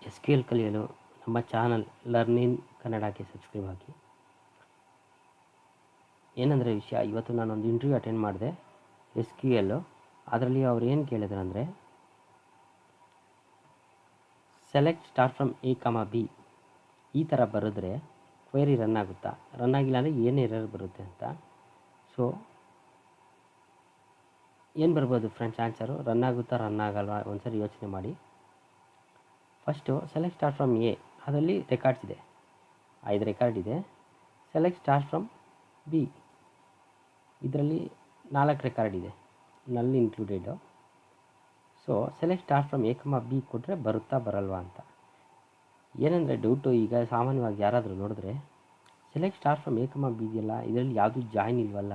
S Q L ಕಲಿಯಲು ನಮ್ಮ channel learn in ಕನ್ನಡಕ್ಕೆ ಸಬ್ಸ್ಕ್ರೈಬ್ ಆಗಿ. ಏನಂದರೆ ವಿಷಯ, ಇವತ್ತು ನಾನೊಂದು ಇಂಟರ್ವ್ಯೂ ಅಟೆಂಡ್ ಮಾಡಿದೆ ಎಸ್ ಕ್ಯೂ ಎಲ್ಲು. ಅದರಲ್ಲಿ ಅವ್ರು ಏನು ಕೇಳಿದ್ರು ಅಂದರೆ, select star from A comma B ಈ ಥರ ಬರೆದ್ರೆ ಕ್ವೆರಿ ರನ್ ಆಗುತ್ತಾ, ರನ್ ಆಗಿಲ್ಲ ಅಂದರೆ ಏನು ಎರರ್ ಬರುತ್ತೆ ಅಂತ. ಸೊ ಏನು ಬರ್ಬೋದು ಫ್ರೆಂಡ್ಸ್ ಆನ್ಸರು? ರನ್ ಆಗುತ್ತಾ ರನ್ ಆಗಲ್ವಾ ಒಂದ್ಸರಿ ಯೋಚನೆ ಮಾಡಿ. First select star from A, ಅದರಲ್ಲಿ ರೆಕಾರ್ಡ್ಸ್ ಇದೆ, 5 ರೆಕಾರ್ಡ್ ಇದೆ. ಸೆಲೆಕ್ಟ್ ಸ್ಟಾರ್ ಫ್ರಮ್ ಬಿ, ಇದರಲ್ಲಿ 4 ರೆಕಾರ್ಡ್ ಇದೆ, null included. So select star from A comma B ಕೊಟ್ಟರೆ ಬರುತ್ತಾ ಬರಲ್ವಾ ಅಂತ ಏನಂದರೆ ಡೌಟು. ಈಗ ಸಾಮಾನ್ಯವಾಗಿ ಯಾರಾದರೂ ನೋಡಿದ್ರೆ select star from A comma B ಇದೆಯಲ್ಲ, ಇದರಲ್ಲಿ ಯಾವುದು ಜಾಯಿನ್ ಇಲ್ವಲ್ಲ,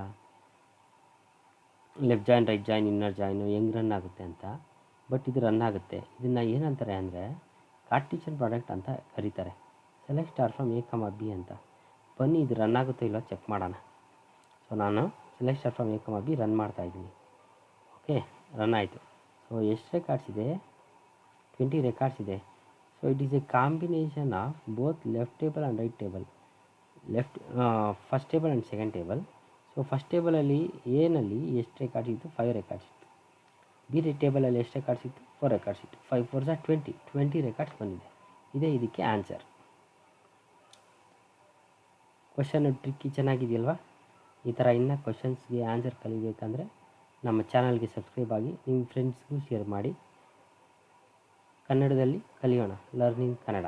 left join, right join, inner join ಹೆಂಗೆ ರನ್ ಆಗುತ್ತೆ ಅಂತ. ಬಟ್ ಇದು ರನ್ ಆಗುತ್ತೆ. ಇದನ್ನು ಏನಂತಾರೆ ಅಂದರೆ ಕಾರ್ಟಿಷನ್ ಪ್ರಾಡಕ್ಟ್ ಅಂತ ಕರೀತಾರೆ, select star from A comma B ಅಂತ. ಬನ್ನಿ ಇದು ರನ್ ಆಗುತ್ತೋ ಇಲ್ಲೋ ಚೆಕ್ ಮಾಡೋಣ. ಸೊ ನಾನು select star from A comma B run ಮಾಡ್ತಾಯಿದ್ದೀನಿ. ಓಕೆ, ರನ್ ಆಯಿತು. ಸೊ ಎಷ್ಟು ರೆಕಾರ್ಡ್ಸ್ ಇದೆ? 20 ರೆಕಾರ್ಡ್ಸ್ ಇದೆ. So it is a combination of both left table and right table, first table and second table. So first ಟೇಬಲಲ್ಲಿ ಎನಲ್ಲಿ ಎಷ್ಟು records ಇತ್ತು? 5 records ಇತ್ತು. ಬಿ ಟೇಬಲಲ್ಲಿ ಎಷ್ಟು ರೆಕಾರ್ಡ್ಸ್ ಇತ್ತು? 4 ರೆಕಾರ್ಡ್ಸ್ ಇತ್ತು. 5 4 20 ರೆಕಾರ್ಡ್ಸ್ ಬಂದಿದೆ. ಇದೇ ಇದಕ್ಕೆ ಆನ್ಸರ್. Question tricky ಚೆನ್ನಾಗಿದೆಯಲ್ವಾ? ಈ ಥರ ಇನ್ನೂ ಕ್ವಶನ್ಸ್ಗೆ ಆನ್ಸರ್ ಕಲಿಬೇಕಂದ್ರೆ ನಮ್ಮ ಚಾನಲ್ಗೆ ಸಬ್ಸ್ಕ್ರೈಬ್ ಆಗಿ, ನಿಮ್ಮ ಫ್ರೆಂಡ್ಸ್ಗೂ ಶೇರ್ ಮಾಡಿ. ಕನ್ನಡದಲ್ಲಿ ಕಲಿಯೋಣ, ಲರ್ನಿಂಗ್ ಕನ್ನಡ.